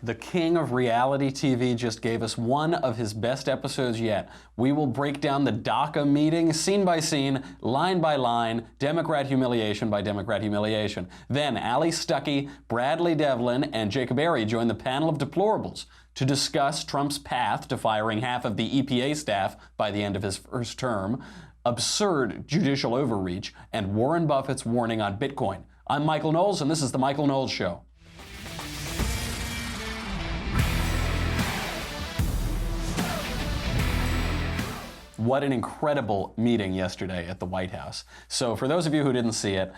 The king of reality TV just gave us one of his best episodes yet. We will break down the DACA meeting scene by scene, line by line, Democrat humiliation by Democrat humiliation. Then Allie Stuckey, Bradley Devlin, and Jacob Airey join the panel of deplorables to discuss Trump's path to firing half of the EPA staff by the end of his first term, absurd judicial overreach, and Warren Buffett's warning on Bitcoin. I'm Michael Knowles, and this is The Michael Knowles Show. What an incredible meeting yesterday at the White House. So for those of you who didn't see it,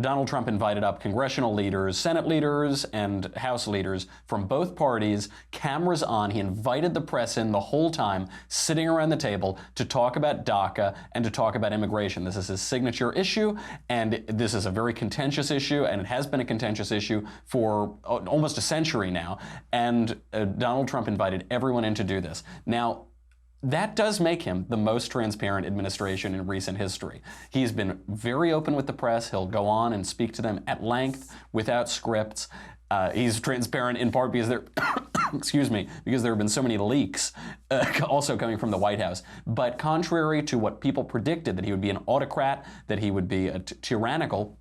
Donald Trump invited up congressional leaders, Senate leaders, and House leaders from both parties, cameras on. He invited the press in the whole time, sitting around the table to talk about DACA and to talk about immigration. This is his signature issue, and this is a very contentious issue, and it has been a contentious issue for almost a century now. And Donald Trump invited everyone in to do this. Now, that does make him the most transparent administration in recent history. He's been very open with the press. He'll go on and speak to them at length without scripts. He's transparent in part because there, excuse me, because there have been so many leaks also coming from the White House. But contrary to what people predicted, that he would be an autocrat, that he would be tyrannical,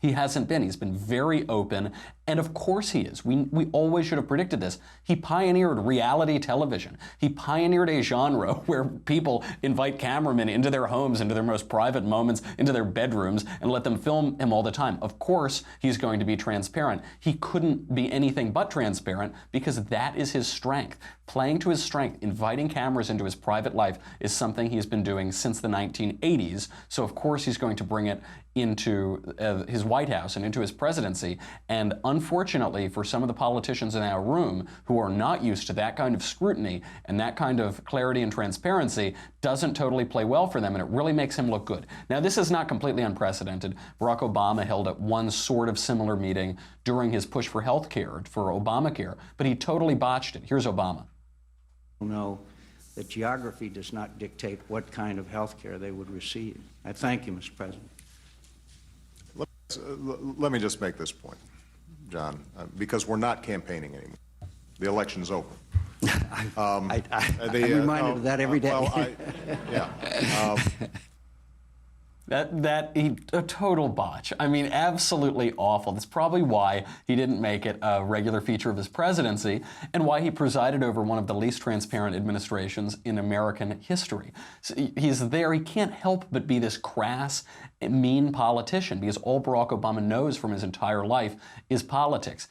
he hasn't been. He's been very open, and of course he is. We always should have predicted this. He pioneered reality television. He pioneered a genre where people invite cameramen into their homes, into their most private moments, into their bedrooms, and let them film him all the time. Of course he's going to be transparent. He couldn't be anything but transparent because that is his strength. Playing to his strength, inviting cameras into his private life is something he's been doing since the 1980s. So of course he's going to bring it into his White House and into his presidency. And unfortunately for some of the politicians in our room who are not used to that kind of scrutiny and that kind of clarity and transparency, doesn't totally play well for them, and it really makes him look good. Now, this is not completely unprecedented. Barack Obama held one sort of similar meeting during his push for health care, for Obamacare, but he totally botched it. Here's Obama. Know that geography does not dictate what kind of health care they would receive. I thank you, Mr. President. Let me just make this point, John, because we're not campaigning anymore. The election's over. I'm reminded of that every day. Well, yeah. A total botch. I mean, absolutely awful. That's probably why he didn't make it a regular feature of his presidency and why he presided over one of the least transparent administrations in American history. So he's there. He can't help but be this crass, mean politician because all Barack Obama knows from his entire life is politics.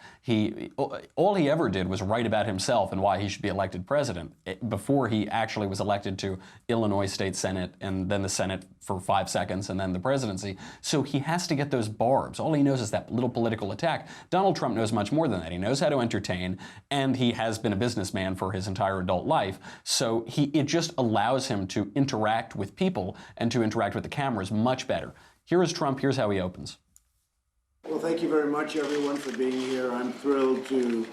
All he ever did was write about himself and why he should be elected president before he actually was elected to Illinois State Senate and then the Senate for 5 seconds and then the presidency. So he has to get those barbs. All he knows is that little political attack. Donald Trump knows much more than that. He knows how to entertain, and he has been a businessman for his entire adult life. So it just allows him to interact with people and to interact with the cameras much better. Here is Trump. Here's how he opens. Well, thank you very much, everyone, for being here. I'm thrilled to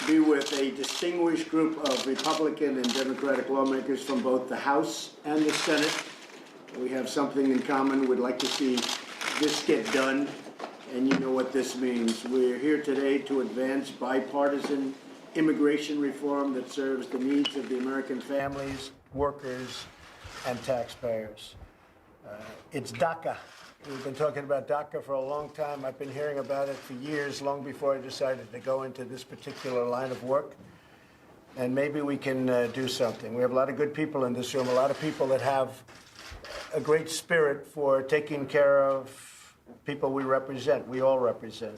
be with a distinguished group of Republican and Democratic lawmakers from both the House and the Senate. We have something in common. We'd like to see this get done, and you know what this means. We're here today to advance bipartisan immigration reform that serves the needs of the American families, workers, and taxpayers. It's DACA. We've been talking about DACA for a long time. I've been hearing about it for years, long before I decided to go into this particular line of work. And maybe we can do something. We have a lot of good people in this room, a lot of people that have a great spirit for taking care of people we represent, we all represent.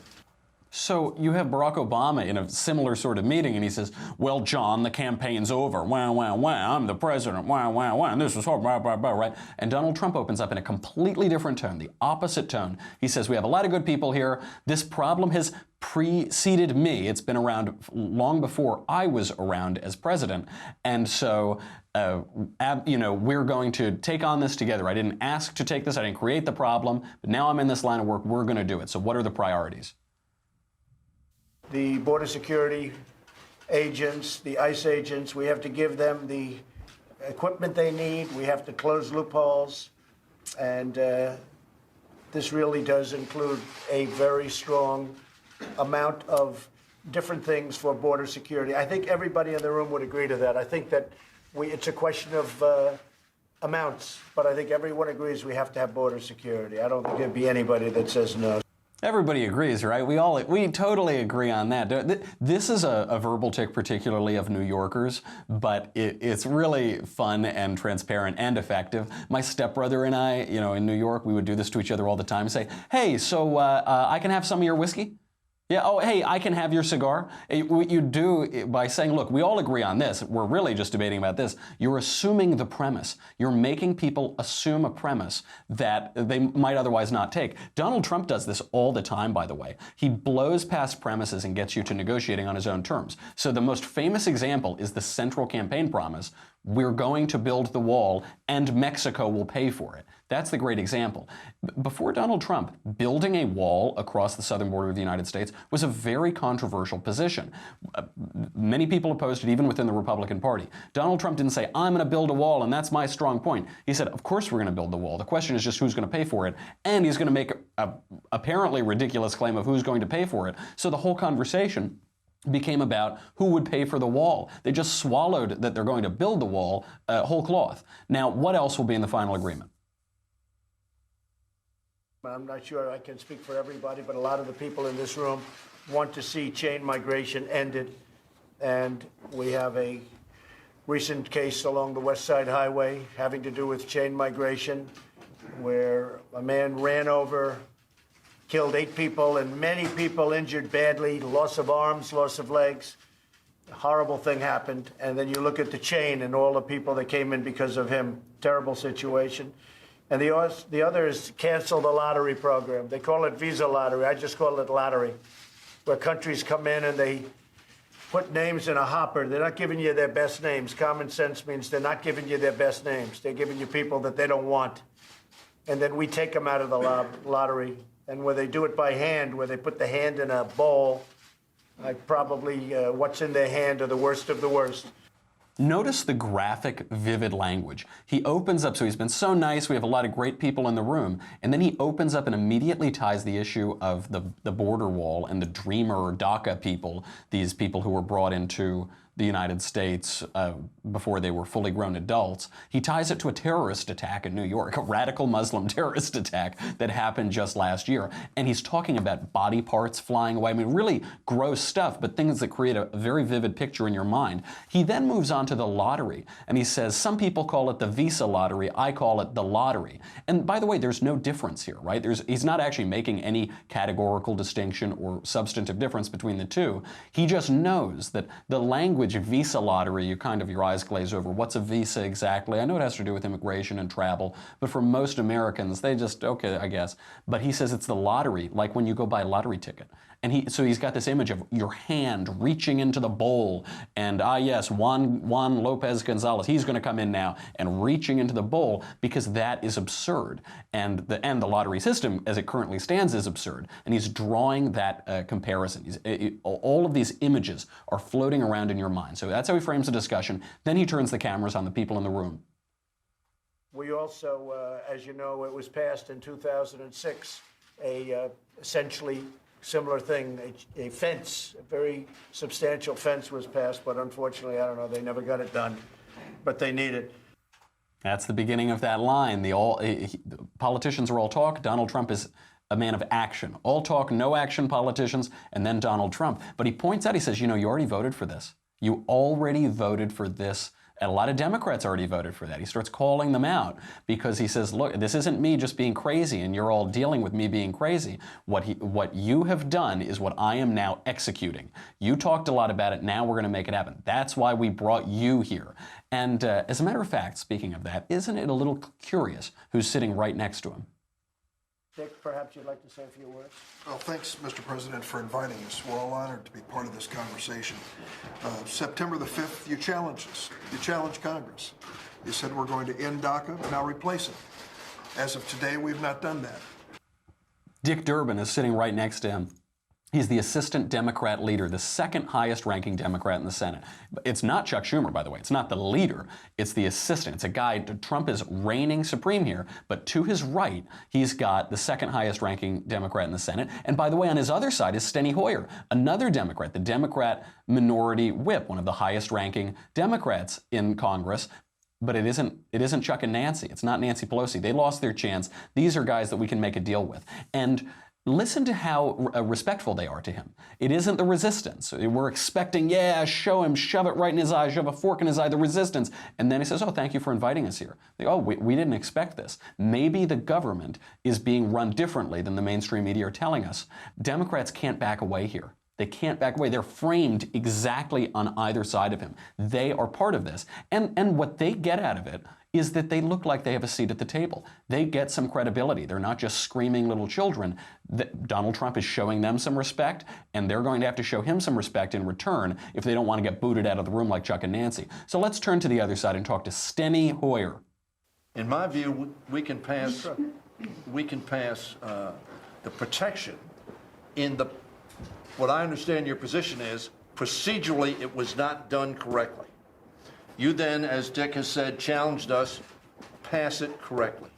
So you have Barack Obama in a similar sort of meeting, and he says, well, John, the campaign's over. Wah, wah, wah, I'm the president. Wah, wah, wah, and this is horrible, blah, blah, blah, right? And Donald Trump opens up in a completely different tone, the opposite tone. He says, we have a lot of good people here. This problem has preceded me. It's been around long before I was around as president. And so, we're going to take on this together. I didn't ask to take this. I didn't create the problem. But now I'm in this line of work. We're going to do it. So what are the priorities? The border security agents, the ICE agents, we have to give them the equipment they need. We have to close loopholes. And this really does include a very strong amount of different things for border security. I think everybody in the room would agree to that. I think that it's a question of amounts, but I think everyone agrees we have to have border security. I don't think there'd be anybody that says no. Everybody agrees, right? We totally agree on that. This is a verbal tick, particularly of New Yorkers, but it's really fun and transparent and effective. My stepbrother and I, in New York, we would do this to each other all the time. Say, hey, so I can have some of your whiskey? Yeah, oh, hey, I can have your cigar. What you do by saying, look, we all agree on this, we're really just debating about this, you're assuming the premise. You're making people assume a premise that they might otherwise not take. Donald Trump does this all the time, by the way. He blows past premises and gets you to negotiating on his own terms. So the most famous example is the central campaign promise, we're going to build the wall and Mexico will pay for it. That's the great example. Before Donald Trump, building a wall across the southern border of the United States was a very controversial position. Many people opposed it, even within the Republican Party. Donald Trump didn't say, I'm going to build a wall and that's my strong point. He said, of course we're going to build the wall. The question is just who's going to pay for it. And he's going to make a apparently ridiculous claim of who's going to pay for it. So the whole conversation became about who would pay for the wall. They just swallowed that they're going to build the wall whole cloth. Now, what else will be in the final agreement? I'm not sure I can speak for everybody, but a lot of the people in this room want to see chain migration ended. And we have a recent case along the West Side Highway having to do with chain migration, where a man ran over, killed 8 people, and many people injured badly, loss of arms, loss of legs. A horrible thing happened. And then you look at the chain and all the people that came in because of him. Terrible situation. And the other is cancel the lottery program. They call it visa lottery. I just call it lottery, where countries come in and they put names in a hopper. They're not giving you their best names. Common sense means they're not giving you their best names. They're giving you people that they don't want. And then we take them out of the lottery. And where they do it by hand, where they put the hand in a bowl, what's in their hand are the worst of the worst. Notice the graphic, vivid language. He opens up, so he's been so nice, we have a lot of great people in the room, and then he opens up and immediately ties the issue of the border wall and the Dreamer DACA people, these people who were brought into the United States before they were fully grown adults. He ties it to a terrorist attack in New York, a radical Muslim terrorist attack that happened just last year. And he's talking about body parts flying away. I mean, really gross stuff, but things that create a very vivid picture in your mind. He then moves on to the lottery, and he says, some people call it the visa lottery, I call it the lottery. And by the way, there's no difference here, right? He's not actually making any categorical distinction or substantive difference between the two. He just knows that the language visa lottery, your eyes glaze over. What's a visa exactly? I know it has to do with immigration and travel, but for most Americans, they just, okay, I guess. But he says it's the lottery, like when you go buy a lottery ticket. And so he's got this image of your hand reaching into the bowl, and yes, Juan Lopez Gonzalez, he's going to come in now, and reaching into the bowl, because that is absurd. And the lottery system, as it currently stands, is absurd. And he's drawing that comparison. All of these images are floating around in your mind. So that's how he frames the discussion. Then he turns the cameras on the people in the room. We also, as you know, it was passed in 2006, essentially similar thing, a fence, a very substantial fence was passed, but unfortunately, I don't know, they never got it done, but they need it. That's the beginning of that line. Politicians are all talk. Donald Trump is a man of action. All talk, no action politicians, and then Donald Trump. But he points out, he says, you already voted for this. You already voted for this. And a lot of Democrats already voted for that. He starts calling them out because he says, look, this isn't me just being crazy and you're all dealing with me being crazy. What you have done is what I am now executing. You talked a lot about it. Now we're going to make it happen. That's why we brought you here. And as a matter of fact, speaking of that, isn't it a little curious who's sitting right next to him? Dick, perhaps you'd like to say a few words? Well, thanks, Mr. President, for inviting us. We're all honored to be part of this conversation. September the 5th, you challenged us. You challenged Congress. You said we're going to end DACA, now replace it. As of today, we've not done that. Dick Durbin is sitting right next to him. He's the assistant Democrat leader, the second highest ranking Democrat in the Senate. It's not Chuck Schumer, by the way. It's not the leader. It's the assistant. It's a guy, Trump is reigning supreme here, but to his right, he's got the second highest ranking Democrat in the Senate. And by the way, on his other side is Steny Hoyer, another Democrat, the Democrat minority whip, one of the highest ranking Democrats in Congress. But it isn't Chuck and Nancy. It's not Nancy Pelosi. They lost their chance. These are guys that we can make a deal with. And listen to how respectful they are to him. It isn't the resistance. We're expecting, yeah, show him, shove it right in his eye, shove a fork in his eye, the resistance. And then he says, oh, thank you for inviting us here. We didn't expect this. Maybe the government is being run differently than the mainstream media are telling us. Democrats can't back away here. They can't back away. They're framed exactly on either side of him. They are part of this. And what they get out of it is that they look like they have a seat at the table. They get some credibility. They're not just screaming little children. Donald Trump is showing them some respect, and they're going to have to show him some respect in return if they don't want to get booted out of the room like Chuck and Nancy. So let's turn to the other side and talk to Steny Hoyer. In my view, we can pass the protection in the, what I understand your position is, procedurally it was not done correctly. You then, as Dick has said, challenged us, pass it correctly.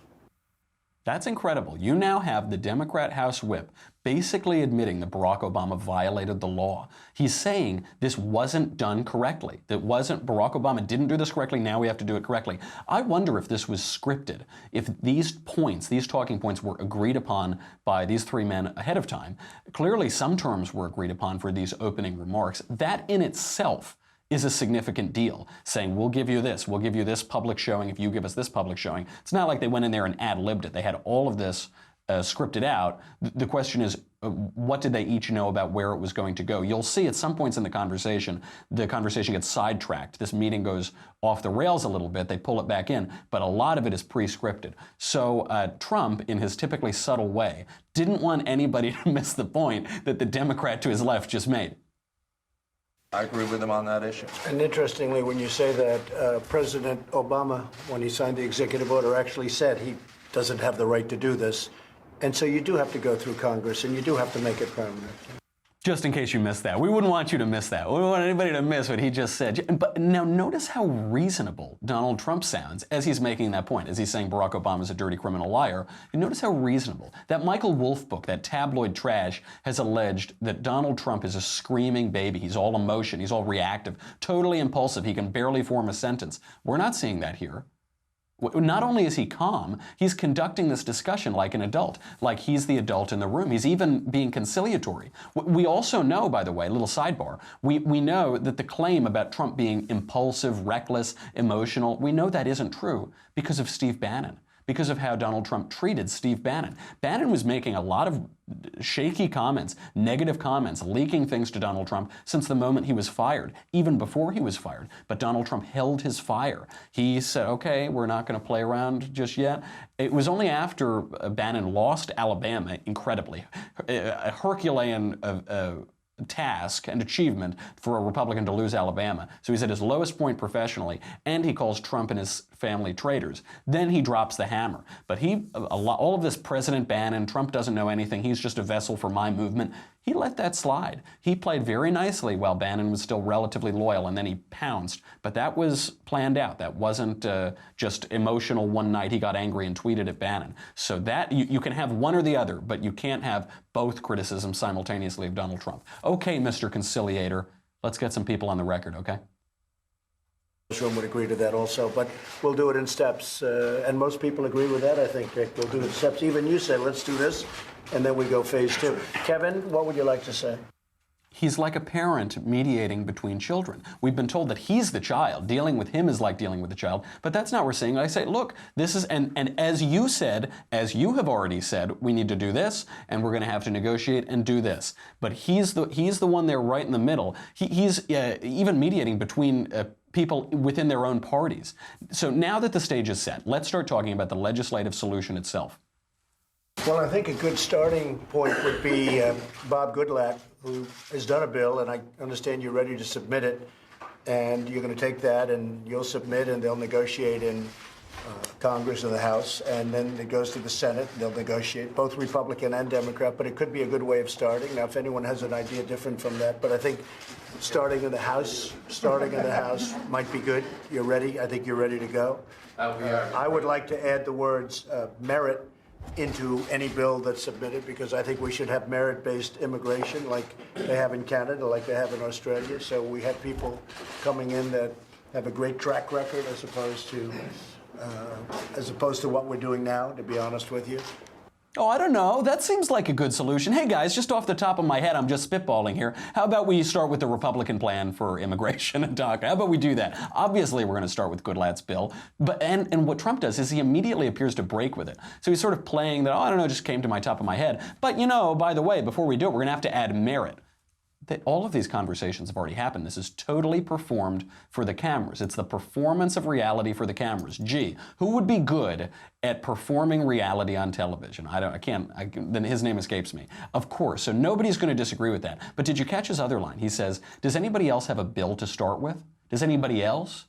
That's incredible. You now have the Democrat House whip basically admitting that Barack Obama violated the law. He's saying this wasn't done correctly. Barack Obama didn't do this correctly, now we have to do it correctly. I wonder if this was scripted, if these points, these talking points were agreed upon by these three men ahead of time. Clearly some terms were agreed upon for these opening remarks. That in itself is a significant deal, saying we'll give you this public showing if you give us this public showing. It's not like they went in there and ad-libbed it. They had all of this scripted out. The question is, what did they each know about where it was going to go? You'll see at some points in the conversation gets sidetracked. This meeting goes off the rails a little bit. They pull it back in, but a lot of it is pre-scripted. So Trump, in his typically subtle way, didn't want anybody to miss the point that the Democrat to his left just made. I agree with him on that issue. And interestingly, when you say that, President Obama, when he signed the executive order, actually said he doesn't have the right to do this. And so you do have to go through Congress, and you do have to make it permanent. Just in case you missed that. We wouldn't want you to miss that. We don't want anybody to miss what he just said. But now notice how reasonable Donald Trump sounds as he's making that point, as he's saying Barack Obama's a dirty criminal liar. You notice how reasonable. That Michael Wolff book, that tabloid trash, has alleged that Donald Trump is a screaming baby. He's all emotion. He's all reactive, totally impulsive. He can barely form a sentence. We're not seeing that here. Not only is he calm, he's conducting this discussion like an adult, like he's the adult in the room. He's even being conciliatory. We also know, by the way, little sidebar, we know that the claim about Trump being impulsive, reckless, emotional, we know that isn't true because of Steve Bannon, because of how Donald Trump treated Steve Bannon. Bannon was making a lot of shaky comments, negative comments, leaking things to Donald Trump since the moment he was fired, even before he was fired. But Donald Trump held his fire. He said, okay, we're not going to play around just yet. It was only after Bannon lost Alabama, incredibly, a Herculean task and achievement for a Republican to lose Alabama. So he's at his lowest point professionally, and he calls Trump and his family traitors. Then he drops the hammer. But all of this President Bannon, Trump doesn't know anything, he's just a vessel for my movement, he let that slide. He played very nicely while Bannon was still relatively loyal, and then he pounced. But that was planned out. That wasn't just emotional one night he got angry and tweeted at Bannon. So that you can have one or the other, but you can't have both criticisms simultaneously of Donald Trump. Okay, Mr. Conciliator, let's get some people on the record, okay? This room would agree to that also, but we'll do it in steps. And most people agree with that, I think, Dick. We'll do it in steps. Even you said, let's do this, and then we go phase two. Kevin, what would you like to say? He's like a parent mediating between children. We've been told that he's the child. Dealing with him is like dealing with the child, but that's not what we're saying. I say, look, this is, and as you said, as you have already said, we need to do this, and we're going to have to negotiate and do this. But he's the one there right in the middle. He's even mediating between people within their own parties. So now that the stage is set, let's start talking about the legislative solution itself. Well, I think a good starting point would be Bob Goodlatte, who has done a bill, and I understand you're ready to submit it, and you're going to take that and you'll submit, and they'll negotiate in Congress or the House, and then it goes to the Senate. They'll negotiate, both Republican and Democrat, but it could be a good way of starting. Now, if anyone has an idea different from that, but I think starting in the House might be good. You're ready? I think you're ready to go. I would like to add the words merit into any bill that's submitted, because I think we should have merit-based immigration like they have in Canada, like they have in Australia. So we have people coming in that have a great track record as opposed to what we're doing now, to be honest with you. Oh, I don't know. That seems like a good solution. Hey, guys, just off the top of my head, I'm just spitballing here. How about we start with the Republican plan for immigration and DACA? How about we do that? Obviously, we're going to start with Goodlatte's bill. But and what Trump does is he immediately appears to break with it. So he's sort of playing that, oh, I don't know, just came to my top of my head. But, you know, by the way, before we do it, we're going to have to add merit. All of these conversations have already happened. This is totally performed for the cameras. It's the performance of reality for the cameras. Gee, who would be good at performing reality on television? Then his name escapes me. Of course, so nobody's going to disagree with that. But did you catch his other line? He says, does anybody else have a bill to start with? Does anybody else?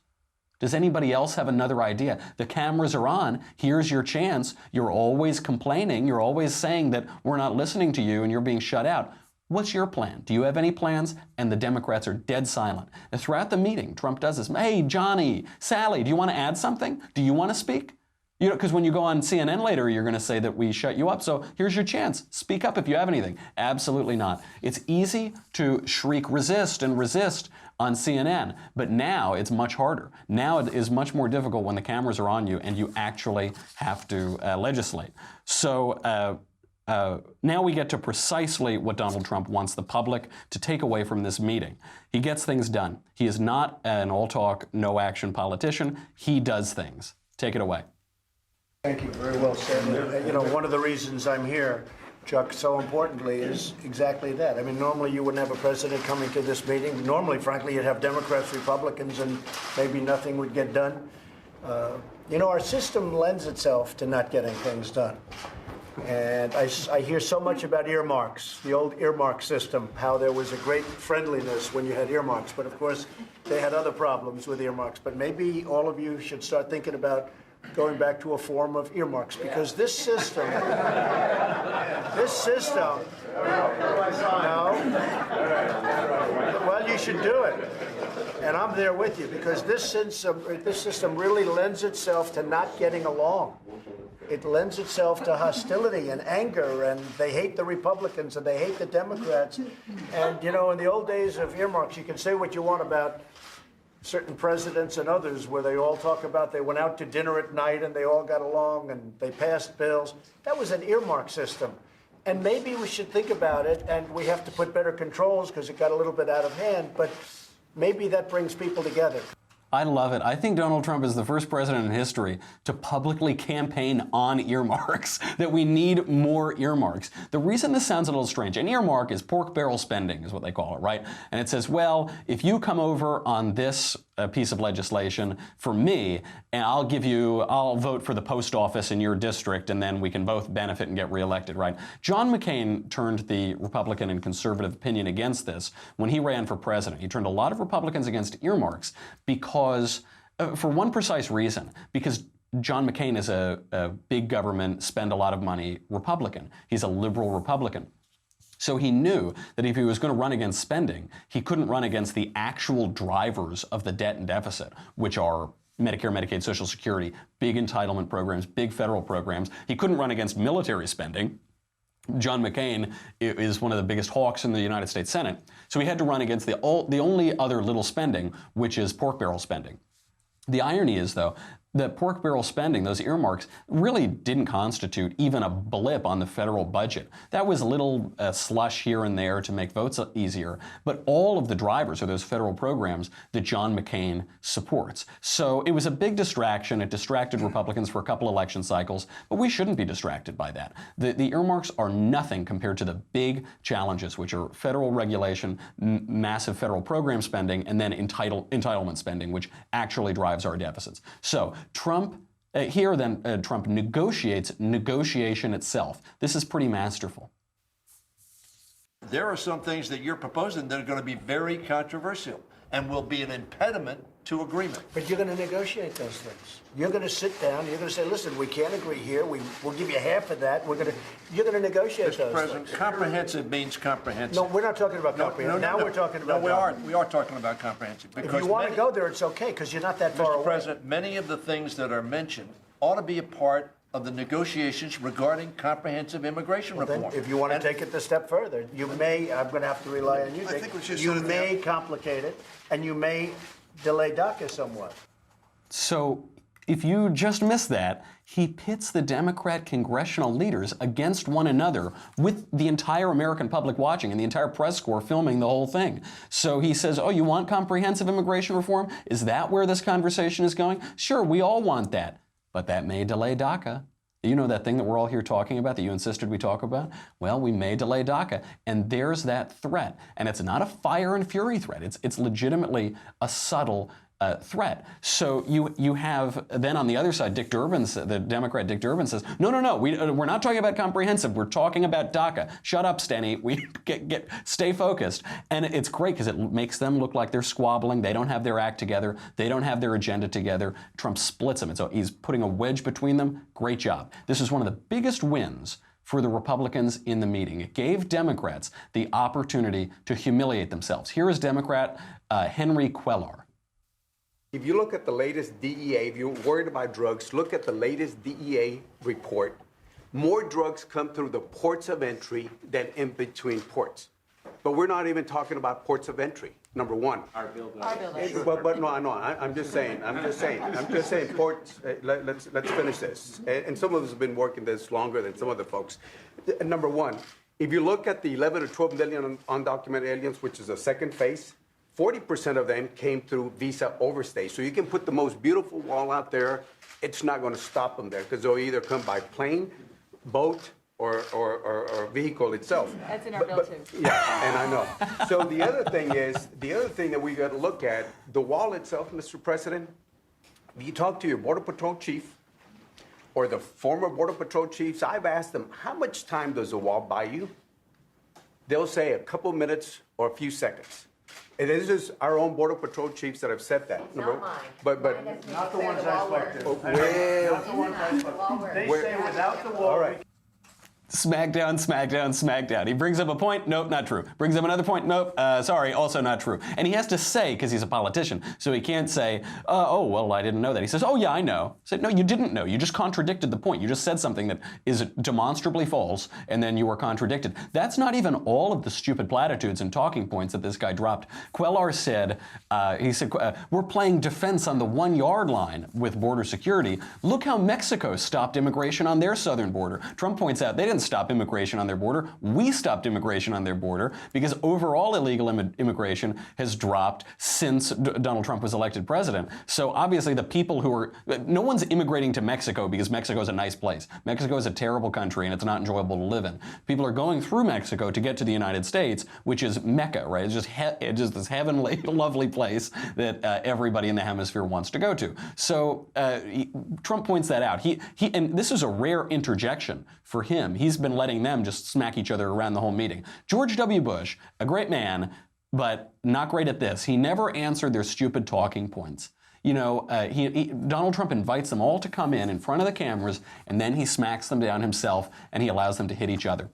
Does anybody else have another idea? The cameras are on. Here's your chance. You're always complaining. You're always saying that we're not listening to you and you're being shut out. What's your plan? Do you have any plans? And the Democrats are dead silent. And throughout the meeting, Trump does this. Hey, Johnny, Sally, do you want to add something? Do you want to speak? You know, because when you go on CNN later, you're going to say that we shut you up. So here's your chance. Speak up if you have anything. Absolutely not. It's easy to shriek resist and resist on CNN, but now it's much harder. Now it is much more difficult when the cameras are on you and you actually have to legislate. So now we get to precisely what Donald Trump wants the public to take away from this meeting. He gets things done. He is not an all-talk, no-action politician. He does things. Take it away. Thank you. Very well said. You know, one of the reasons I'm here, Chuck, so importantly, is exactly that. I mean, normally you wouldn't have a president coming to this meeting. Normally, frankly, you'd have Democrats, Republicans, and maybe nothing would get done. You know, our system lends itself to not getting things done. And I hear so much about earmarks, the old earmark system, how there was a great friendliness when you had earmarks. But of course, they had other problems with earmarks. But maybe all of you should start thinking about going back to a form of earmarks, because this system, no, well, you should do it. And I'm there with you, because this system really lends itself to not getting along. It lends itself to hostility and anger, and they hate the Republicans and they hate the Democrats. And, you know, in the old days of earmarks, you can say what you want about certain presidents and others, where they all talk about they went out to dinner at night and they all got along and they passed bills. That was an earmark system. And maybe we should think about it, and we have to put better controls because it got a little bit out of hand, but maybe that brings people together. I love it. I think Donald Trump is the first president in history to publicly campaign on earmarks, that we need more earmarks. The reason this sounds a little strange, an earmark is pork barrel spending is what they call it, right? And it says, well, if you come over on this piece of legislation for me, and I'll vote for the post office in your district, and then we can both benefit and get reelected, right? John McCain turned the Republican and conservative opinion against this when he ran for president. He turned a lot of Republicans against earmarks because, for one precise reason, because John McCain is a big government, spend a lot of money Republican. He's a liberal Republican. So he knew that if he was going to run against spending, he couldn't run against the actual drivers of the debt and deficit, which are Medicare, Medicaid, Social Security, big entitlement programs, big federal programs. He couldn't run against military spending. John McCain is one of the biggest hawks in the United States Senate. So he had to run against the only other little spending, which is pork barrel spending. The irony is, though, that pork barrel spending, those earmarks, really didn't constitute even a blip on the federal budget. That was a little slush here and there to make votes easier, but all of the drivers are those federal programs that John McCain supports. So it was a big distraction. It distracted Republicans for a couple election cycles, but we shouldn't be distracted by that. The earmarks are nothing compared to the big challenges, which are federal regulation, massive federal program spending, and then entitlement spending, which actually drives our deficits. So Trump negotiates negotiation itself. This is pretty masterful. There are some things that you're proposing that are going to be very controversial and will be an impediment to agreement. But you're going to negotiate those things. You're going to sit down. You're going to say, "Listen, we can't agree here. We'll give you half of that. You're going to negotiate Mr. those President, things." comprehensive means comprehensive. No, we're not talking about comprehensive. Now we're talking about. No, we are talking about comprehensive. If you want to go there, it's okay because you're not that far away. Mr. President, many of the things that are mentioned ought to be a part of the negotiations regarding comprehensive immigration Then, reform. if you want to take it a step further, you may. I'm going to have to rely on you. I Dick. think we should You sit at may complicate it, and you may delay DACA somewhat. So if you just missed that, he pits the Democrat congressional leaders against one another with the entire American public watching and the entire press corps filming the whole thing. So he says, oh, you want comprehensive immigration reform? Is that where this conversation is going? Sure, we all want that. But that may delay DACA. You know that thing that we're all here talking about that you insisted we talk about? Well, we may delay DACA. And there's that threat. And it's not a fire and fury threat. It's legitimately a subtle threat. So you have then on the other side, the Democrat Dick Durbin says, no, we're not talking about comprehensive. We're talking about DACA. Shut up, Steny. We stay focused. And it's great because it makes them look like they're squabbling. They don't have their act together. They don't have their agenda together. Trump splits them. And so he's putting a wedge between them. Great job. This is one of the biggest wins for the Republicans in the meeting. It gave Democrats the opportunity to humiliate themselves. Here is Democrat Henry Cuellar. If you look at the latest DEA, if you're worried about drugs, look at the latest DEA report. More drugs come through the ports of entry than in between ports. But we're not even talking about ports of entry, number one. Our building. But no, I'm just saying ports, let's finish this. And some of us have been working this longer than some other folks. Number one, if you look at the 11 or 12 million undocumented aliens, which is the second phase, 40% of them came through visa overstay. So you can put the most beautiful wall out there. It's not going to stop them there because they'll either come by plane, boat, or vehicle itself. That's in our bill too. Yeah, and I know. So the other thing that we got to look at, the wall itself, Mr. President, if you talk to your Border Patrol chief or the former Border Patrol chiefs, I've asked them, how much time does the wall buy you? They'll say a couple minutes or a few seconds. And this is our own Border Patrol chiefs that have said that. Not mine. But Not the ones I spoke to. well, Not the ones I spoke to. They say without the wall. all right. Smackdown, smackdown, smackdown. He brings up a point, nope, not true. Brings up another point, nope, sorry, also not true. And he has to say, because he's a politician, so he can't say, oh, well, I didn't know that. He says, oh, yeah, I know. He said, no, you didn't know. You just contradicted the point. You just said something that is demonstrably false, and then you were contradicted. That's not even all of the stupid platitudes and talking points that this guy dropped. Cuellar said, we're playing defense on the 1 yard line with border security. Look how Mexico stopped immigration on their southern border. Trump points out they didn't stop immigration on their border. We stopped immigration on their border because overall illegal immigration has dropped since Donald Trump was elected president. So obviously the people no one's immigrating to Mexico because Mexico is a nice place. Mexico is a terrible country and it's not enjoyable to live in. People are going through Mexico to get to the United States, which is Mecca, right? It's just this heavenly, lovely place that everybody in the hemisphere wants to go to. So Trump points that out. And this is a rare interjection for him. He's been letting them just smack each other around the whole meeting. George W. Bush, a great man, but not great at this. He never answered their stupid talking points. You know, Donald Trump invites them all to come in front of the cameras, and then he smacks them down himself, and he allows them to hit each other.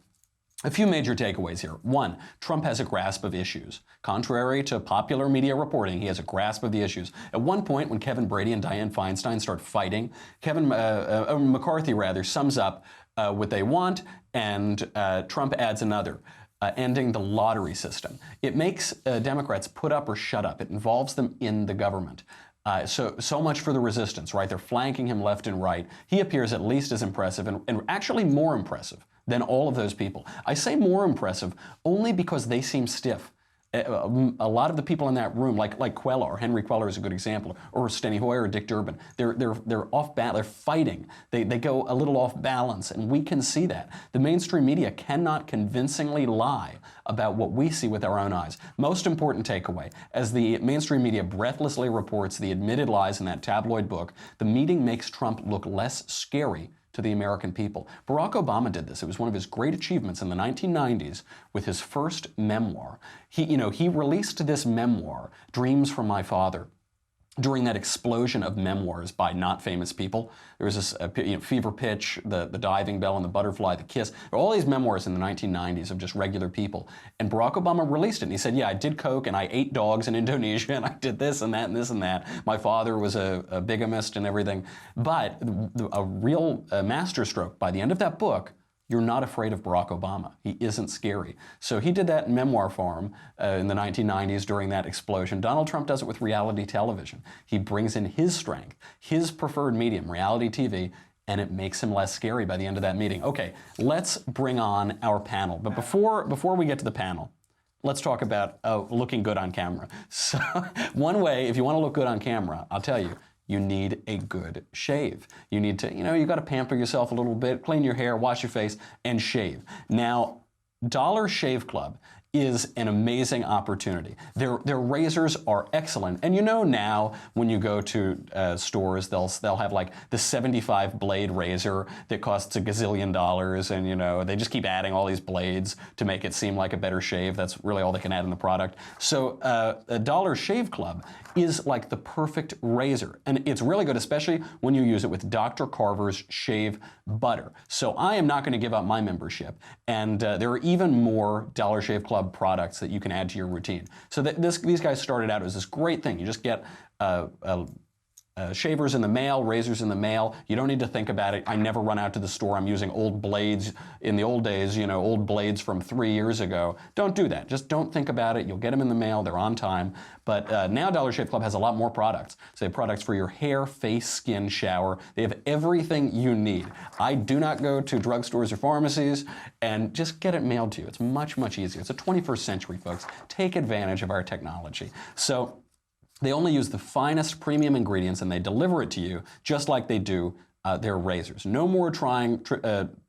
A few major takeaways here. One, Trump has a grasp of issues. Contrary to popular media reporting, he has a grasp of the issues. At one point, when Kevin Brady and Dianne Feinstein start fighting, McCarthy sums up what they want, and Trump adds another, ending the lottery system. It makes Democrats put up or shut up. It involves them in the government. So much for the resistance, right? They're flanking him left and right. He appears at least as impressive and actually more impressive than all of those people. I say more impressive only because they seem stiff. A lot of the people in that room, like Cuellar, Henry Cuellar is a good example, or Steny Hoyer or Dick Durbin, they're off balance. They're fighting. They go a little off balance, and we can see that. The mainstream media cannot convincingly lie about what we see with our own eyes. Most important takeaway, as the mainstream media breathlessly reports the admitted lies in that tabloid book, the meeting makes Trump look less scary to the American people. Barack Obama did this. It was one of his great achievements in the 1990s with his first memoir. He released this memoir, Dreams from My Father, during that explosion of memoirs by not famous people. There was this Fever Pitch, the Diving Bell and the Butterfly, The Kiss. There were all these memoirs in the 1990s of just regular people. And Barack Obama released it. And he said, yeah, I did coke and I ate dogs in Indonesia and I did this and that and this and that. My father was a bigamist and everything. But a real masterstroke by the end of that book, you're not afraid of Barack Obama. He isn't scary. So he did that in memoir form in the 1990s during that explosion. Donald Trump does it with reality television. He brings in his strength, his preferred medium, reality TV, and it makes him less scary by the end of that meeting. Okay, let's bring on our panel. But before we get to the panel, let's talk about looking good on camera. So one way, if you want to look good on camera, I'll tell you, you need a good shave. You need to, you got to pamper yourself a little bit, clean your hair, wash your face, and shave. Now, Dollar Shave Club is an amazing opportunity. Their razors are excellent. And now when you go to stores, they'll have like the 75 blade razor that costs $1 gazillion, and they just keep adding all these blades to make it seem like a better shave. That's really all they can add in the product. So a Dollar Shave Club is like the perfect razor. And it's really good, especially when you use it with Dr. Carver's Shave Butter. So I am not going to give up my membership. And there are even more Dollar Shave Club products that you can add to your routine. So these guys started out as this great thing. You just get shavers in the mail, razors in the mail. You don't need to think about it. I never run out to the store. I'm using old blades. In the old days, old blades from 3 years ago. Don't do that. Just don't think about it. You'll get them in the mail. They're on time. But now Dollar Shave Club has a lot more products. So they have products for your hair, face, skin, shower. They have everything you need. I do not go to drugstores or pharmacies, and just get it mailed to you. It's much, much easier. It's the 21st century, folks. Take advantage of our technology. So they only use the finest premium ingredients and they deliver it to you just like they do their razors. No more trying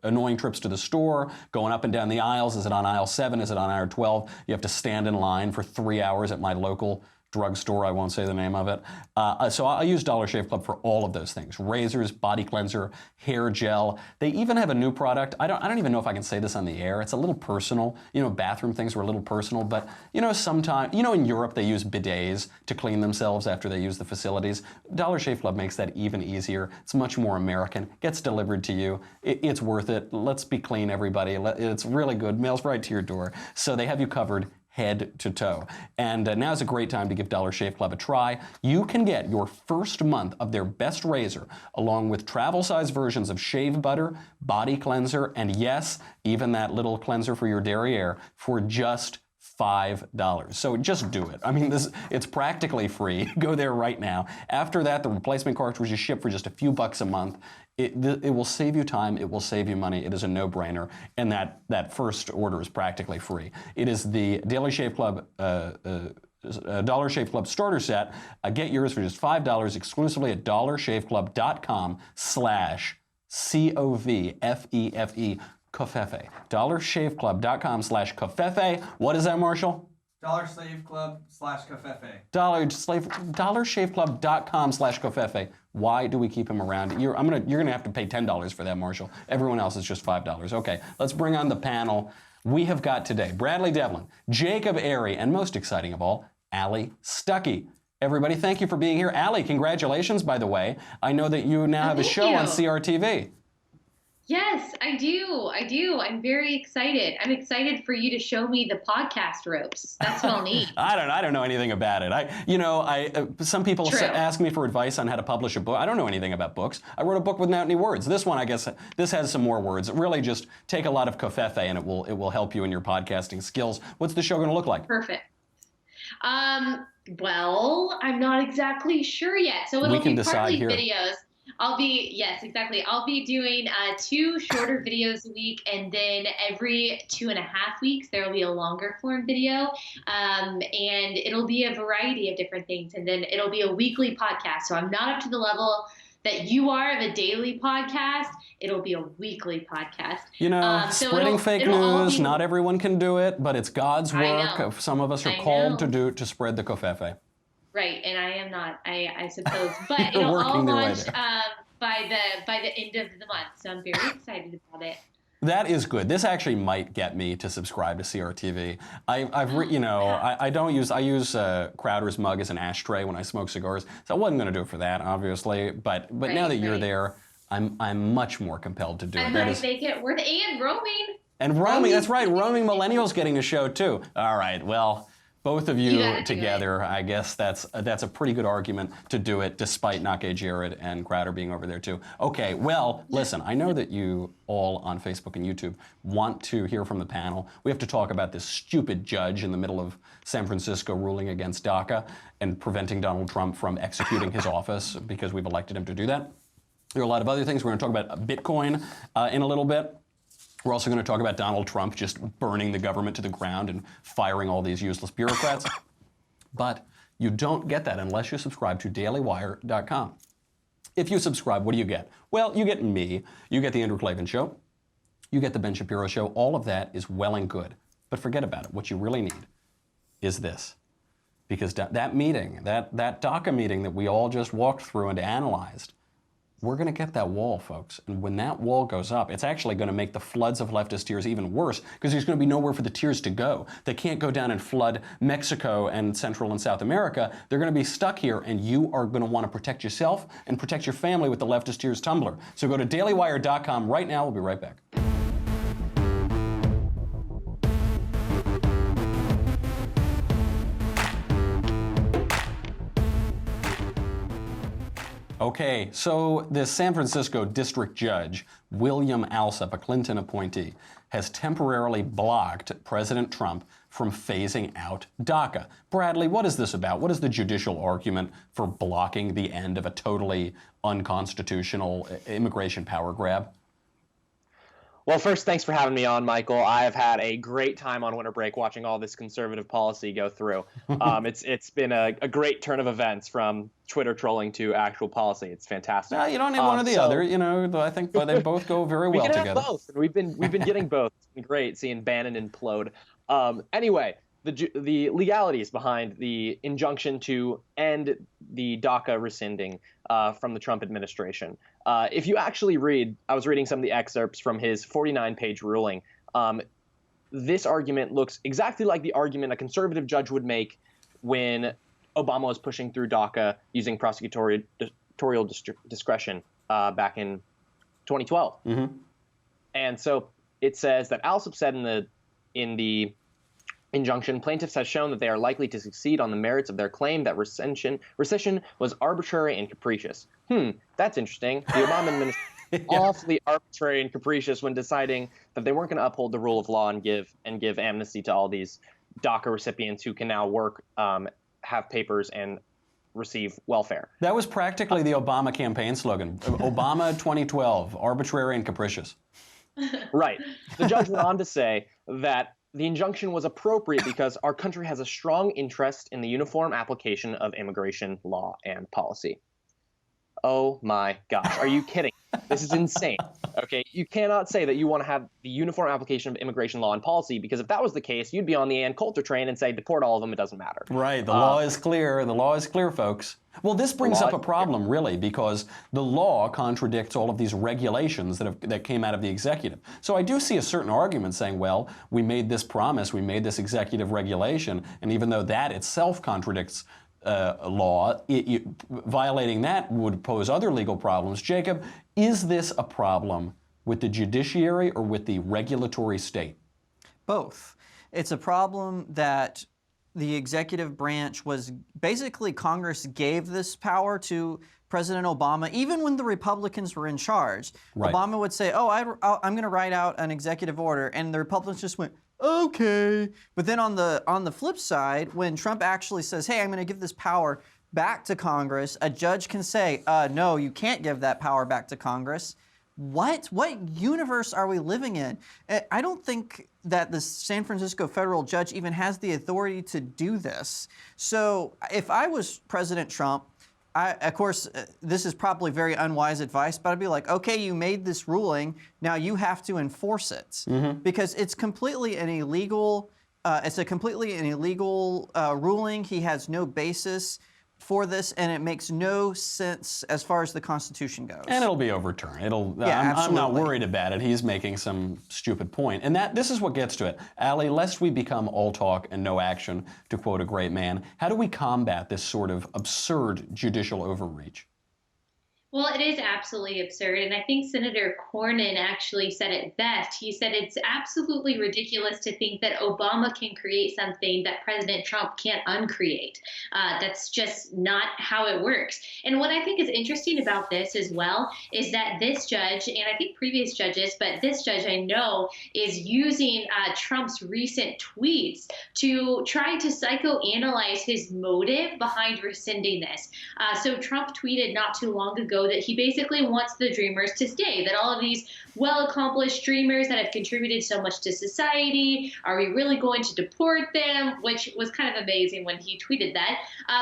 annoying trips to the store, going up and down the aisles. Is it on aisle 7? Is it on aisle 12? You have to stand in line for 3 hours at my local drugstore. I won't say the name of it. So I use Dollar Shave Club for all of those things. Razors, body cleanser, hair gel. They even have a new product. I don't even know if I can say this on the air. It's a little personal. Bathroom things are a little personal, but sometimes, in Europe they use bidets to clean themselves after they use the facilities. Dollar Shave Club makes that even easier. It's much more American. Gets delivered to you. It's worth it. Let's be clean, everybody. It's really good. Mails right to your door. So they have you covered head to toe. And now's a great time to give Dollar Shave Club a try. You can get your first month of their best razor, along with travel-size versions of shave butter, body cleanser, and yes, even that little cleanser for your derriere for just $5. So just do it. I mean, it's practically free. Go there right now. After that, the replacement cartridges ship for just a few bucks a month. It will save you time. It will save you money. It is a no-brainer. And that first order is practically free. It is the Daily Shave Club Dollar Shave Club starter set. Get yours for just $5 exclusively at dollarshaveclub.com/COVFEFE. Covfefe. dollarshaveclub.com/Covfefe. What is that, Marshall? dollarshaveclub/Covfefe. dollarshaveclub.com/Covfefe. Why do we keep him around? You're gonna have to pay $10 for that, Marshall. Everyone else is just $5. Okay, let's bring on the panel. We have got today Bradley Devlin, Jacob Airey, and most exciting of all, Allie Stuckey. Everybody, thank you for being here. Allie, congratulations, by the way. I know that you now have a show on CRTV. Yes, I do. I'm very excited. I'm excited for you to show me the podcast ropes. That's what I'll need. I don't know anything about it. Some people ask me for advice on how to publish a book. I don't know anything about books. I wrote a book without any words. This one, I guess, this has some more words. Really just take a lot of Covfefe and it will help you in your podcasting skills. What's the show going to look like? Perfect. Well, I'm not exactly sure yet. So it'll be partly videos. I'll be doing 2 shorter videos a week, and then every 2.5 weeks there will be a longer form video, and it'll be a variety of different things, and then it'll be a weekly podcast. So I'm not up to the level that you are of a daily podcast. It'll be a weekly podcast. Spreading fake news, not everyone can do it, but it's God's work. Some of us are called to spread the Covfefe. Right, and I am not, I suppose. But it'll all launch by the end of the month. So I'm very excited about it. That is good. This actually might get me to subscribe to CRTV. I use Crowder's mug as an ashtray when I smoke cigars, so I wasn't going to do it for that, obviously. But now that you're there, I'm much more compelled to do it. I might make it worth and roaming. And roaming, that's right. Roaming Millennials getting a show too. All right, well, both of you together, I guess that's a pretty good argument to do it, despite Nake Jared and Crowder being over there too. Okay, well, listen, I know that you all on Facebook and YouTube want to hear from the panel. We have to talk about this stupid judge in the middle of San Francisco ruling against DACA and preventing Donald Trump from executing his office because we've elected him to do that. There are a lot of other things. We're going to talk about Bitcoin in a little bit. We're also going to talk about Donald Trump just burning the government to the ground and firing all these useless bureaucrats. But you don't get that unless you subscribe to dailywire.com. If you subscribe, what do you get? Well, you get me. You get the Andrew Klavan Show. You get the Ben Shapiro Show. All of that is well and good. But forget about it. What you really need is this. Because that meeting, that DACA meeting that we all just walked through and analyzed, we're going to get that wall, folks. And when that wall goes up, it's actually going to make the floods of leftist tears even worse because there's going to be nowhere for the tears to go. They can't go down and flood Mexico and Central and South America. They're going to be stuck here, and you are going to want to protect yourself and protect your family with the Leftist Tears Tumbler. So go to dailywire.com right now. We'll be right back. Okay, so the San Francisco district judge, William Alsup, a Clinton appointee, has temporarily blocked President Trump from phasing out DACA. Bradley, what is this about? What is the judicial argument for blocking the end of a totally unconstitutional immigration power grab? Well, first, thanks for having me on, Michael. I have had a great time on winter break watching all this conservative policy go through. It's been a great turn of events from Twitter trolling to actual policy. It's fantastic. No, you don't need one or the other. You know, I think they both go very well together. We can have both. We've been getting both. It's been great seeing Bannon implode. Anyway, the legalities behind the injunction to end the DACA rescinding from the Trump administration. If you actually read, I was reading some of the excerpts from his 49-page ruling. This argument looks exactly like the argument a conservative judge would make when Obama was pushing through DACA using prosecutorial discretion back in 2012. Mm-hmm. And so it says that Alsup said in the injunction, plaintiffs have shown that they are likely to succeed on the merits of their claim that rescission was arbitrary and capricious. That's interesting. The Obama administration awfully arbitrary and capricious when deciding that they weren't going to uphold the rule of law and give amnesty to all these DACA recipients who can now work, have papers, and receive welfare. That was practically the Obama campaign slogan. Obama 2012, arbitrary and capricious. Right. The judge went on to say that the injunction was appropriate because our country has a strong interest in the uniform application of immigration law and policy. Oh my gosh, are you kidding? This is insane. Okay, you cannot say that you want to have the uniform application of immigration law and policy, because if that was the case, you'd be on the Ann Coulter train and say deport all of them, it doesn't matter. Right, the law is clear. The law is clear, folks. Well, this brings up a problem, really, because the law contradicts all of these regulations that came out of the executive. So I do see a certain argument saying, well, we made this promise, we made this executive regulation, and even though that itself contradicts law, violating that would pose other legal problems. Jacob, is this a problem with the judiciary or with the regulatory state? Both. It's a problem that the executive branch was basically, Congress gave this power to President Obama, even when the Republicans were in charge. Right. Obama would say, I'm going to write out an executive order, and the Republicans just went, okay. But then on the flip side, when Trump actually says, hey, I'm going to give this power back to Congress, a judge can say, no, you can't give that power back to Congress. What universe are we living in? I don't think that the San Francisco federal judge even has the authority to do this. So if I was President Trump, of course, this is probably very unwise advice, but I'd be like, okay, you made this ruling, now you have to enforce it. Mm-hmm. Because it's completely an illegal, ruling. He has no basis for this, and it makes no sense as far as the Constitution goes. And it'll be overturned. Yeah, I'm not absolutely. worried about it. He's making some stupid point. And this is what gets to it. Allie, lest we become all talk and no action, to quote a great man, how do we combat this sort of absurd judicial overreach? Well, it is absolutely absurd. And I think Senator Cornyn actually said it best. He said it's absolutely ridiculous to think that Obama can create something that President Trump can't uncreate. That's just not how it works. And what I think is interesting about this as well is that this judge, and I think previous judges, but this judge I know is using Trump's recent tweets to try to psychoanalyze his motive behind rescinding this. So Trump tweeted not too long ago that he basically wants the dreamers to stay, that all of these well-accomplished dreamers that have contributed so much to society, are we really going to deport them? Which was kind of amazing when he tweeted that,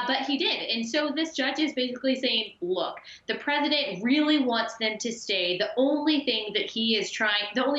but he did. And so this judge is basically saying, look, the president really wants them to stay. The only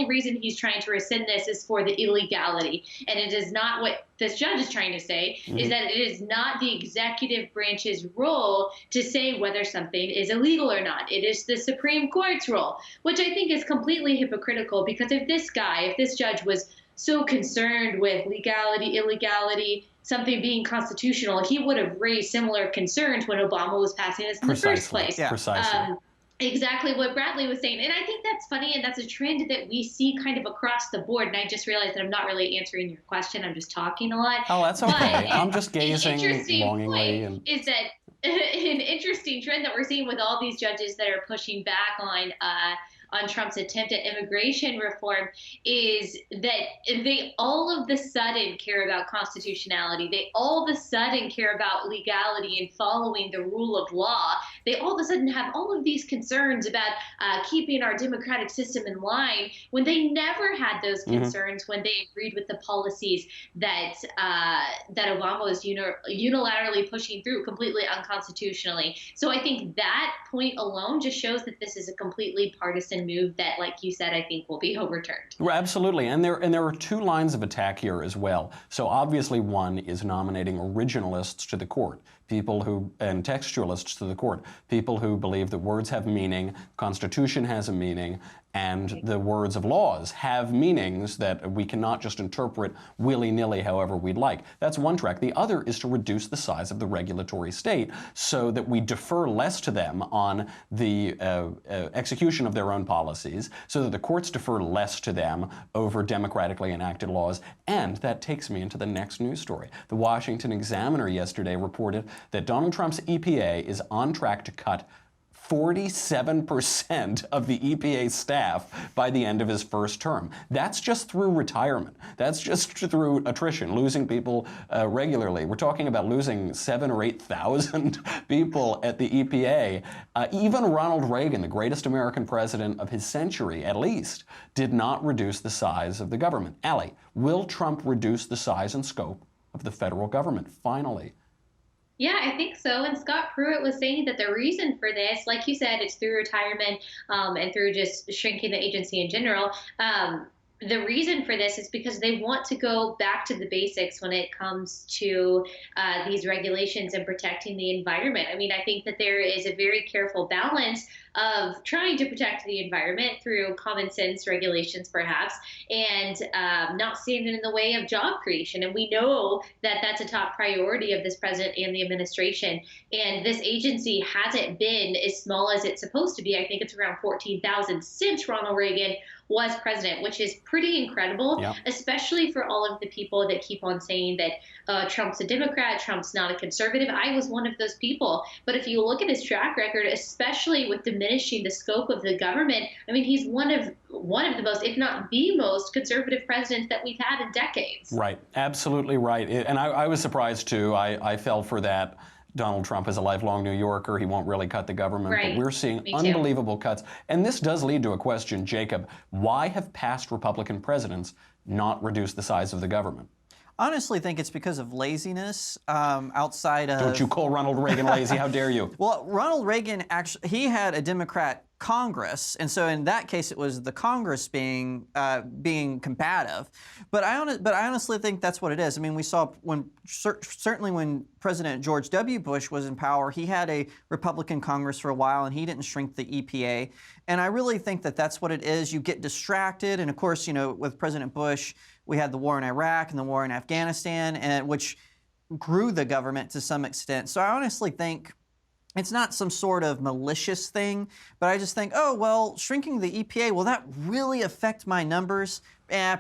reason he's trying to rescind this is for the illegality. And it is not what this judge is trying to say, is that it is not the executive branch's role to say whether something is illegal or not. It is the Supreme Court's role, which I think is completely hypocritical, because if this judge was so concerned with legality, illegality, something being constitutional, he would have raised similar concerns when Obama was passing this in the first place. Yeah. Precisely. Exactly what Bradley was saying. And I think that's funny, and that's a trend that we see kind of across the board. And I just realized that I'm not really answering your question. I'm just talking a lot. Oh, that's okay. But I'm just gazing longingly. Point is that an interesting trend that we're seeing with all these judges that are pushing back on Trump's attempt at immigration reform is that they all of the sudden care about constitutionality. They all of a sudden care about legality and following the rule of law. They all of a sudden have all of these concerns about keeping our democratic system in line, when they never had those concerns when they agreed with the policies that Obama was unilaterally pushing through completely unconstitutionally. So I think that point alone just shows that this is a completely partisan move that, like you said, I think will be overturned. Well, absolutely, and there are two lines of attack here as well. So obviously, one is nominating originalists to the court, and textualists to the court, people who believe that words have meaning, Constitution has a meaning, and the words of laws have meanings that we cannot just interpret willy-nilly however we'd like. That's one track. The other is to reduce the size of the regulatory state so that we defer less to them on the execution of their own policies, so that the courts defer less to them over democratically enacted laws. And that takes me into the next news story. The Washington Examiner yesterday reported that Donald Trump's EPA is on track to cut 47% of the EPA staff by the end of his first term. That's just through retirement. That's just through attrition, losing people regularly. We're talking about losing 7,000 or 8,000 people at the EPA. Even Ronald Reagan, the greatest American president of his century, at least, did not reduce the size of the government. Allie, will Trump reduce the size and scope of the federal government, finally? Yeah, I think so. And Scott Pruitt was saying that the reason for this, like you said, it's through retirement and through just shrinking the agency in general. The reason for this is because they want to go back to the basics when it comes to these regulations and protecting the environment. I mean, I think that there is a very careful balance of trying to protect the environment through common sense regulations, perhaps, and not standing in the way of job creation. And we know that that's a top priority of this president and the administration. And this agency hasn't been as small as it's supposed to be. I think it's around 14,000 since Ronald Reagan was president, which is pretty incredible, especially for all of the people that keep on saying that Trump's a Democrat, Trump's not a conservative. I was one of those people. But if you look at his track record, especially with diminishing the scope of the government, I mean, he's one of the most, if not the most, conservative presidents that we've had in decades. Right, absolutely right. And I was surprised, too. I fell for that. Donald Trump is a lifelong New Yorker. He won't really cut the government. Right. But we're seeing unbelievable cuts. And this does lead to a question, Jacob. Why have past Republican presidents not reduced the size of the government? honestly think it's because of laziness outside of... Don't you call Ronald Reagan lazy? How dare you? Well, Ronald Reagan, actually, he had a Democrat Congress, and so in that case, it was the Congress being combative. But I honestly think that's what it is. I mean, we saw certainly when President George W. Bush was in power, he had a Republican Congress for a while, and he didn't shrink the EPA. And I really think that that's what it is. You get distracted, and of course, you know, with President Bush, we had the war in Iraq and the war in Afghanistan, and which grew the government to some extent. So I honestly think it's not some sort of malicious thing, but I just think, oh, well, shrinking the EPA, will that really affect my numbers?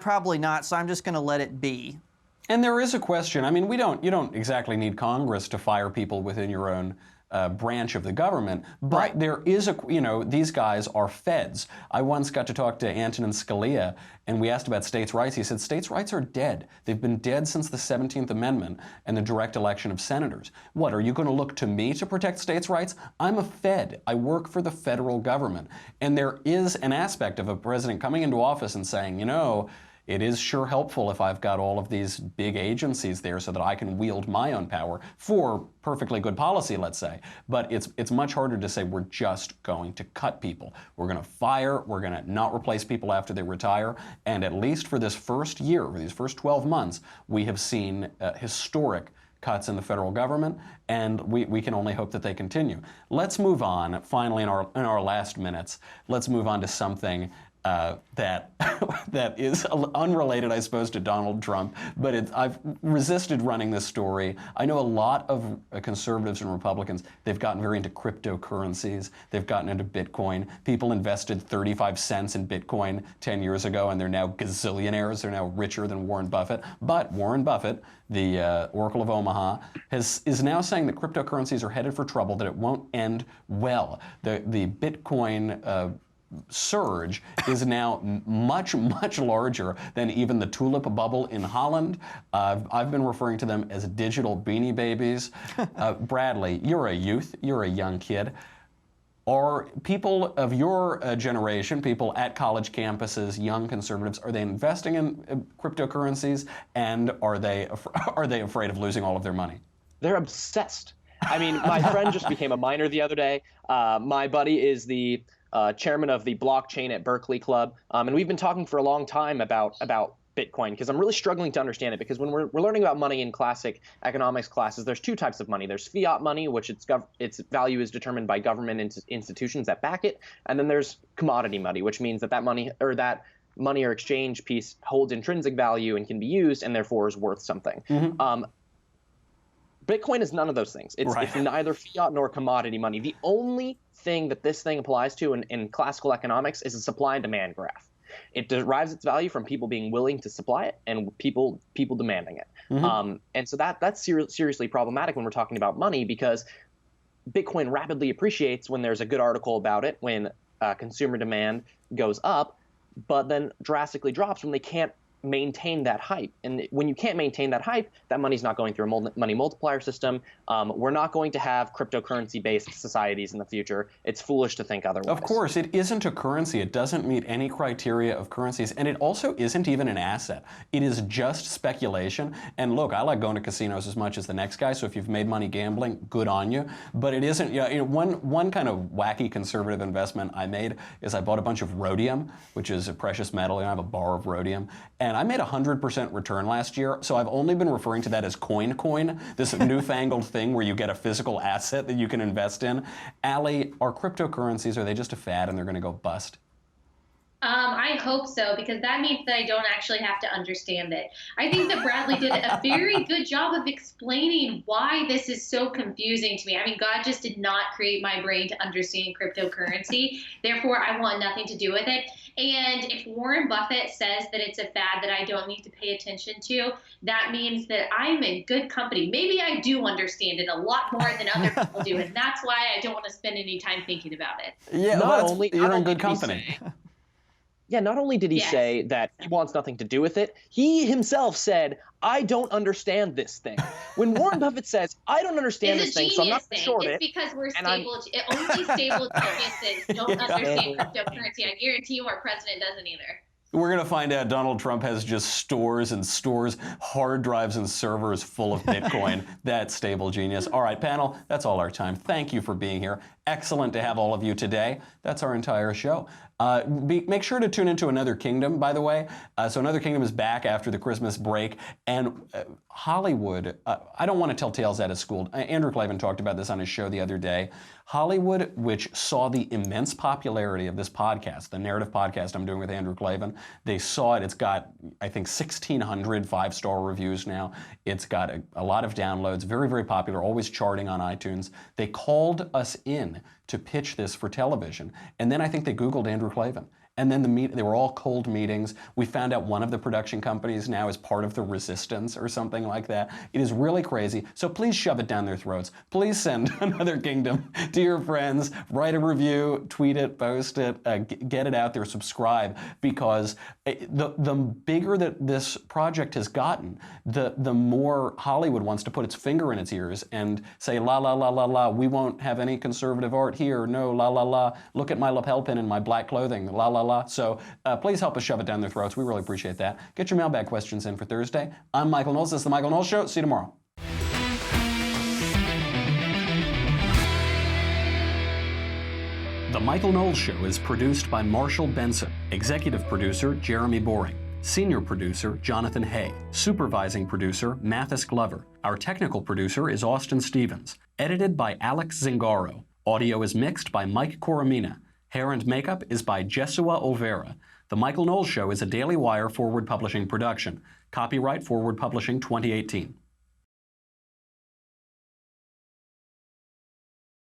Probably not, so I'm just going to let it be. And there is a question. I mean, you don't exactly need Congress to fire people within your own branch of the government, but Right. there is these guys are feds. I once got to talk to Antonin Scalia, and we asked about states' rights. He said, states' rights are dead. They've been dead since the 17th Amendment and the direct election of senators. What, are you going to look to me to protect states' rights? I'm a fed. I work for the federal government. And there is an aspect of a president coming into office and saying, you know, it is sure helpful if I've got all of these big agencies there so that I can wield my own power for perfectly good policy, let's say. But it's much harder to say we're just going to cut people. We're going to fire, we're going to not replace people after they retire. And at least for this first year, for these first 12 months, we have seen historic cuts in the federal government, and we can only hope that they continue. Let's move on, finally, in our last minutes, let's move on to something that is unrelated, I suppose, to Donald Trump, but I've resisted running this story. I know a lot of conservatives and Republicans, they've gotten very into cryptocurrencies. They've gotten into Bitcoin. People invested 35 cents in Bitcoin 10 years ago, and they're now gazillionaires. They're now richer than Warren Buffett. But Warren Buffett, the Oracle of Omaha, is now saying that cryptocurrencies are headed for trouble, that it won't end well. The Bitcoin surge is now much, much larger than even the tulip bubble in Holland. I've been referring to them as digital beanie babies. Bradley, you're a youth, you're a young kid. Are people of your generation, people at college campuses, young conservatives, are they investing in cryptocurrencies, and are they afraid of losing all of their money? They're obsessed. I mean, my friend just became a miner the other day. My buddy is the chairman of the blockchain at Berkeley Club, and we've been talking for a long time about Bitcoin, because I'm really struggling to understand it, because when we're learning about money in classic economics classes, there's two types of money. There's fiat money, which its value is determined by government institutions that back it, and then there's commodity money, which means that money or exchange piece holds intrinsic value and can be used and therefore is worth something. Mm-hmm. Bitcoin is none of those things. It's neither fiat nor commodity money. The only thing that this thing applies to in classical economics is a supply and demand graph. It derives its value from people being willing to supply it and people demanding it. Mm-hmm. And so that's seriously problematic when we're talking about money, because Bitcoin rapidly appreciates when there's a good article about it, when consumer demand goes up, but then drastically drops when they can't maintain that hype. And when you can't maintain that hype, that money's not going through a money multiplier system. We're not going to have cryptocurrency-based societies in the future. It's foolish to think otherwise. Of course, it isn't a currency. It doesn't meet any criteria of currencies, and it also isn't even an asset. It is just speculation. And look, I like going to casinos as much as the next guy, so if you've made money gambling, good on you. But it isn't, one kind of wacky conservative investment I made is I bought a bunch of rhodium, which is a precious metal. I have a bar of rhodium. And I made 100% return last year, so I've only been referring to that as coin, this newfangled thing where you get a physical asset that you can invest in. Allie, are cryptocurrencies, are they just a fad and they're going to go bust? I hope so, because that means that I don't actually have to understand it. I think that Bradley did a very good job of explaining why this is so confusing to me. I mean, God just did not create my brain to understand cryptocurrency. Therefore, I want nothing to do with it. And if Warren Buffett says that it's a fad that I don't need to pay attention to, that means that I'm in good company. Maybe I do understand it a lot more than other people do, and that's why I don't want to spend any time thinking about it. Yeah, you're in good company. Yeah, not only did he say that he wants nothing to do with it, he himself said, I don't understand this thing. When Warren Buffett says, I don't understand this thing, so I'm not going to short it. It's because we're stable. Only stable geniuses don't understand cryptocurrency. I guarantee you our president doesn't either. We're going to find out Donald Trump has just stores and stores, hard drives and servers full of Bitcoin. That stable genius. All right, panel, that's all our time. Thank you for being here. Excellent to have all of you today. That's our entire show. Make sure to tune into Another Kingdom, by the way. So Another Kingdom is back after the Christmas break. And Hollywood, I don't want to tell tales out of school. Andrew Klavan talked about this on his show the other day. Hollywood, which saw the immense popularity of this podcast, the narrative podcast I'm doing with Andrew Klavan, they saw it. It's got, I think, 1,600 five-star reviews now. It's got a lot of downloads, very, very popular, always charting on iTunes. They called us in to pitch this for television. And then I think they Googled Andrew Klavan. And then they were all cold meetings. We found out one of the production companies now is part of the resistance or something like that. It is really crazy. So please shove it down their throats. Please send Another Kingdom to your friends. Write a review, tweet it, post it, get it out there, subscribe. Because the bigger that this project has gotten, the more Hollywood wants to put its finger in its ears and say, la, la, la, la, la, we won't have any conservative art here. No, la, la, la. Look at my lapel pin and my black clothing. La, la, la. So please help us shove it down their throats. We really appreciate that. Get your mailbag questions in for Thursday. I'm Michael Knowles. This is The Michael Knowles Show. See you tomorrow. The Michael Knowles Show is produced by Marshall Benson, executive producer Jeremy Boring, senior producer Jonathan Hay, supervising producer Mathis Glover. Our technical producer is Austin Stevens, edited by Alex Zingaro. Audio is mixed by Mike Coromina. Hair and makeup is by Jesua Overa. The Michael Knowles Show is a Daily Wire Forward Publishing production. Copyright Forward Publishing 2018.